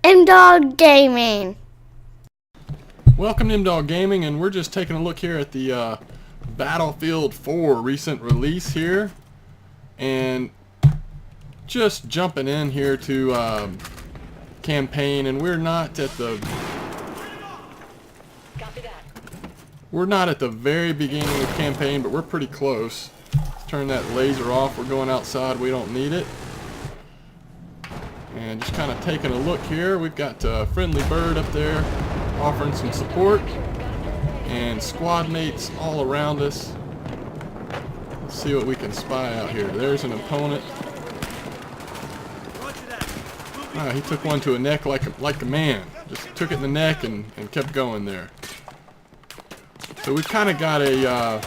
M-Dog Gaming. Welcome to M-Dog Gaming, and we're just taking a look here at the Battlefield 4 recent release here, and just jumping in here to campaign, and we're not at the very beginning of campaign, but we're pretty close. Let's turn that laser off. We're going outside. We don't need it. And just kind of taking a look here, we've got Friendly Bird up there offering some support, and squad mates all around us. Let's see what we can spy out here. There's an opponent. He took one to a neck like a man. Just took it in the neck and kept going there. So we've kind of got a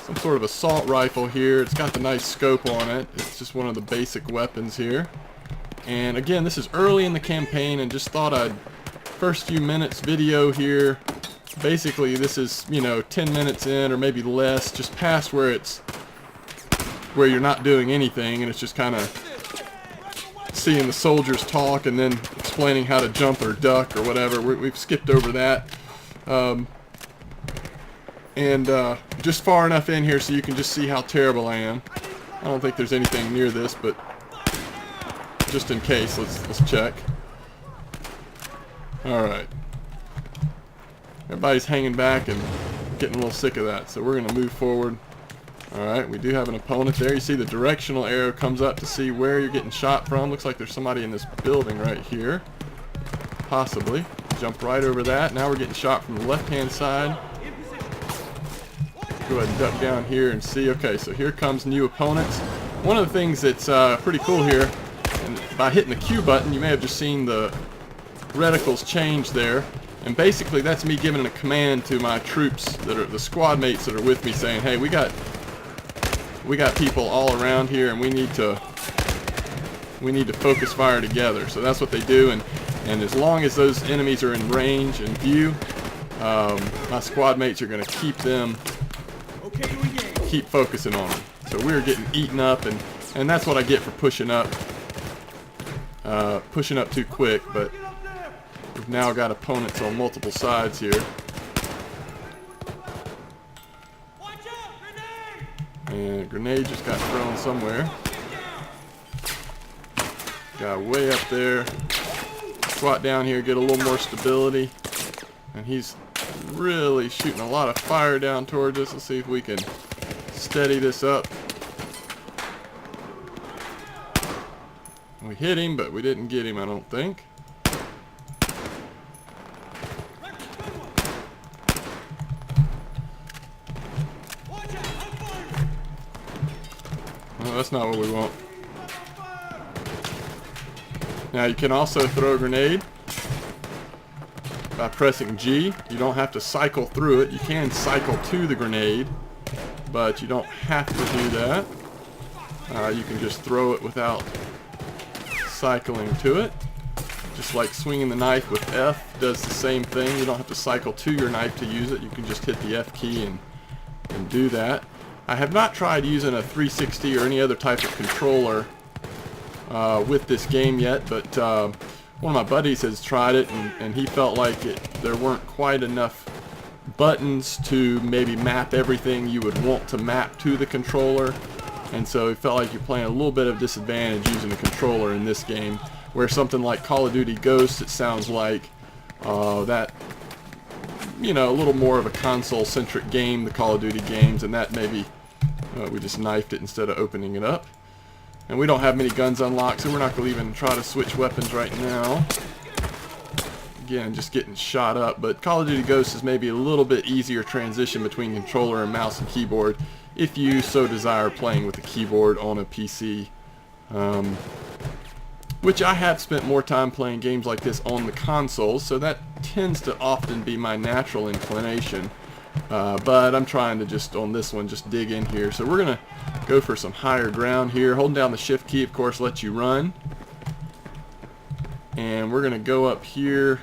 some sort of assault rifle here. It's got the nice scope on it. It's just one of the basic weapons here. And again, this is early in the campaign, and just thought I'd first few minutes video here. Basically, this is, 10 minutes in or maybe less, just past where you're not doing anything, and it's just kind of seeing the soldiers talk and then explaining how to jump or duck or whatever. We've skipped over that. Just far enough in here so you can just see how terrible I am. I don't think there's anything near this, but just in case, let's check. Alright. Everybody's hanging back and getting a little sick of that, so we're going to move forward. Alright, we do have an opponent there. You see the directional arrow comes up to see where you're getting shot from. Looks like there's somebody in this building right here. Possibly. Jump right over that. Now we're getting shot from the left-hand side. Go ahead and duck down here and see. Okay, so here comes new opponents. One of the things that's pretty cool here, and by hitting the Q button, you may have just seen the reticles change there, and basically that's me giving a command to my troops that are the squad mates that are with me, saying, hey, we got people all around here, and we need to focus fire together. So that's what they do, and as long as those enemies are in range and view, my squad mates are going to keep focusing on them. So we're getting eaten up, and that's what I get for pushing up too quick. But we've now got opponents on multiple sides here. And a grenade just got thrown somewhere. Got way up there. Squat down here, get a little more stability. And he's really shooting a lot of fire down towards us. Let's see if we can steady this up. We hit him, but we didn't get him, I don't think. No, that's not what we want. Now you can also throw a grenade by pressing G. You don't have to cycle through it. You can cycle to the grenade, but you don't have to do that. You can just throw it without cycling to it. Just like swinging the knife with F does the same thing. You don't have to cycle to your knife to use it. You can just hit the F key and do that. I have not tried using a 360 or any other type of controller with this game yet, but one of my buddies has tried it, and he felt like there weren't quite enough buttons to maybe map everything you would want to map to the controller, and so he felt like you're playing a little bit of disadvantage using a controller in this game, where something like Call of Duty Ghosts, it sounds like that, a little more of a console-centric game, the Call of Duty games, and that maybe we just knifed it instead of opening it up. And we don't have many guns unlocked, so we're not going to even try to switch weapons right now. Again, just getting shot up, but Call of Duty Ghosts is maybe a little bit easier transition between controller and mouse and keyboard if you so desire playing with a keyboard on a PC. Which I have spent more time playing games like this on the consoles, so that tends to often be my natural inclination. But I'm trying to just, on this one, just dig in here. So we're going to go for some higher ground here. Holding down the shift key, of course, lets you run. And we're going to go up here.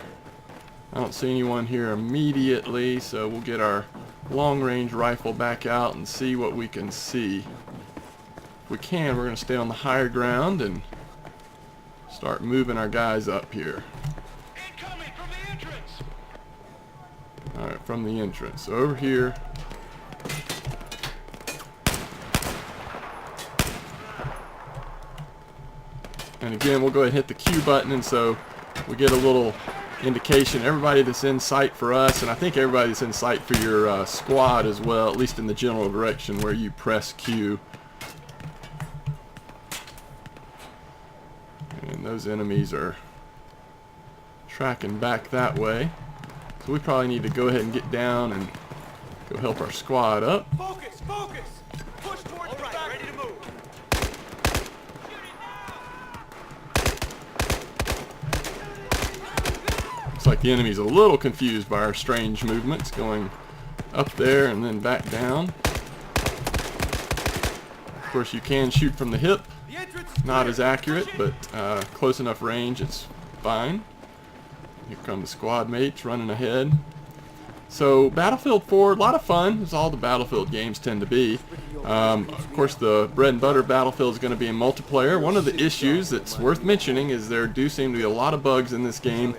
I don't see anyone here immediately, so we'll get our long-range rifle back out and see what we can see. If we can, we're going to stay on the higher ground and start moving our guys up here. from the entrance. So over here. And again, we'll go ahead and hit the Q button, and so we get a little indication. Everybody that's in sight for us, and I think everybody that's in sight for your squad as well, at least in the general direction where you press Q. And those enemies are tracking back that way. So we probably need to go ahead and get down and go help our squad up. Focus, focus! Push towards the back. Ready to move. Looks like the enemy's a little confused by our strange movements, going up there and then back down. Of course, you can shoot from the hip. The entrance is Not clear. as accurate, Push but in. close enough range, it's fine. Here come the squad mates running ahead. So Battlefield 4, a lot of fun, as all the Battlefield games tend to be. Of course, the bread and butter Battlefield is going to be in multiplayer. One of the issues that's worth mentioning is there do seem to be a lot of bugs in this game.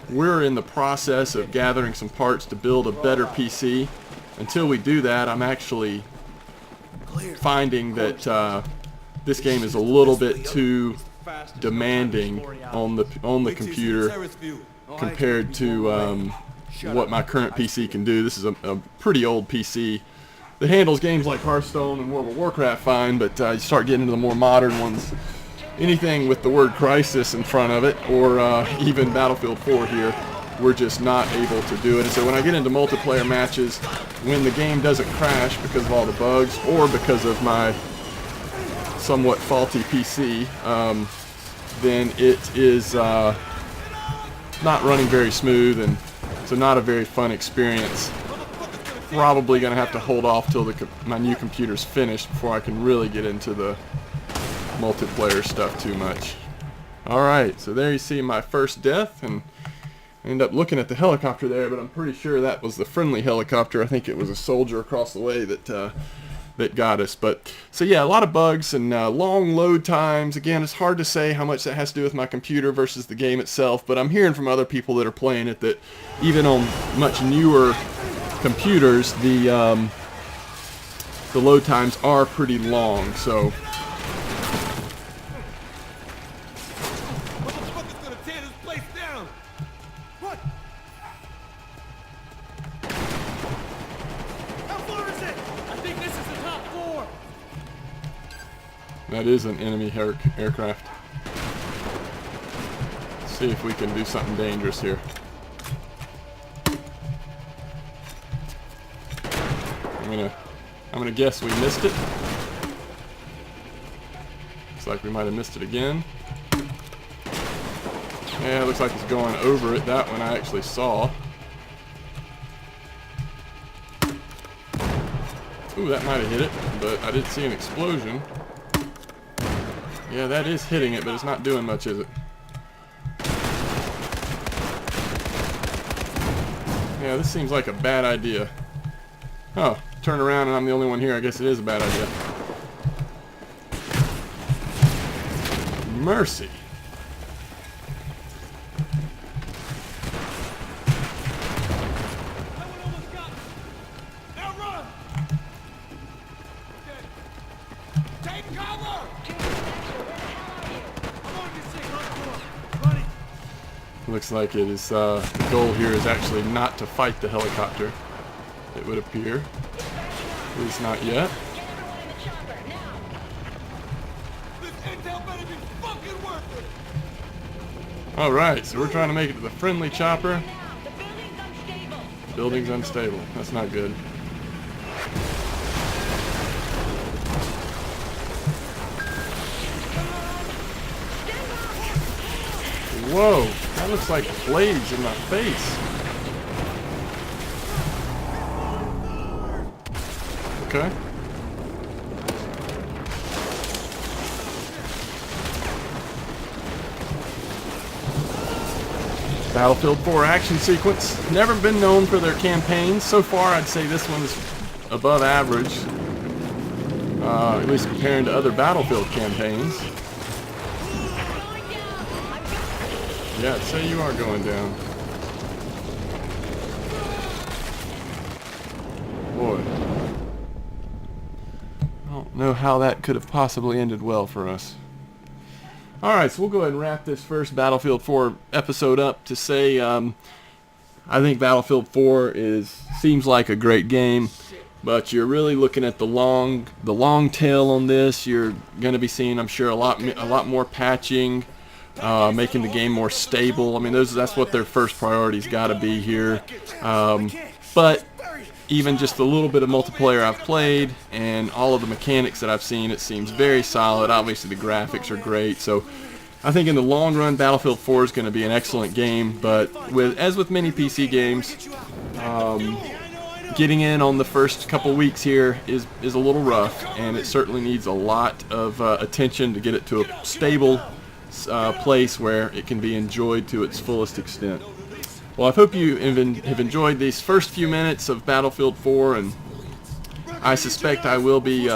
We're in the process of gathering some parts to build a better PC. Until we do that, I'm actually finding that this game is a little bit too demanding on the computer compared to what my current PC can do. This is a pretty old PC that handles games like Hearthstone and World of Warcraft fine, but you start getting into the more modern ones, anything with the word Crisis in front of it, or even Battlefield 4 here, we're just not able to do it. And so when I get into multiplayer matches, when the game doesn't crash because of all the bugs or because of my somewhat faulty PC, then it is not running very smooth, and so not a very fun experience. Probably going to have to hold off till my new computer's finished before I can really get into the multiplayer stuff too much. Alright, so there you see my first death, and I end up looking at the helicopter there, but I'm pretty sure that was the friendly helicopter. I think it was a soldier across the way that got us. But so yeah, a lot of bugs and long load times. Again, it's hard to say how much that has to do with my computer versus the game itself, but I'm hearing from other people that are playing it that even on much newer computers, the load times are pretty long. So Motherfucker's gonna tear this place down. What? How far is it? I think this is the top floor. that is an enemy aircraft. Let's see if we can do something dangerous here. I'm gonna guess we missed it. Looks like we might have missed it again. Yeah, it looks like it's going over it. That one I actually saw. Ooh, that might have hit it, but I didn't see an explosion. Yeah, that is hitting it, but it's not doing much, is it? Yeah, this seems like a bad idea. Oh, turn around and I'm the only one here. I guess it is a bad idea. Mercy. That one almost got me. Now run. Okay. Take cover. I'm on this thing. Running. Looks like it is, the goal here is actually not to fight the helicopter, it would appear. At least not yet. This intel better be fucking worth it. Alright, so we're trying to make it to the friendly chopper. The building's unstable. Building's unstable. That's not good. Whoa, that looks like blades in my face. Okay. Battlefield 4 action sequence. Never been known for their campaigns. So far, I'd say this one's above average. At least comparing to other Battlefield campaigns. Yeah, I'd say you are going down. boy. I don't know how that could have possibly ended well for us. Alright, so we'll go ahead and wrap this first Battlefield 4 episode up to say I think Battlefield 4 seems like a great game, but you're really looking at the long tail on this. You're going to be seeing, I'm sure, a lot more patching, making the game more stable. I mean, that's what their first priority's got to be here. But even just a little bit of multiplayer I've played and all of the mechanics that I've seen, it seems very solid. Obviously, the graphics are great, so I think in the long run, Battlefield 4 is going to be an excellent game, but as with many PC games, getting in on the first couple weeks here is a little rough, and it certainly needs a lot of attention to get it to a stable place where it can be enjoyed to its fullest extent. Well, I hope you have enjoyed these first few minutes of Battlefield 4, and I suspect I will be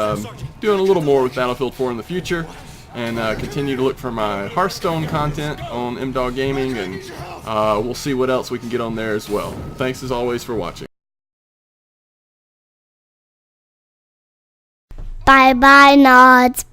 doing a little more with Battlefield 4 in the future, and continue to look for my Hearthstone content on MDog Gaming, and we'll see what else we can get on there as well. Thanks as always for watching. Bye bye, Nods.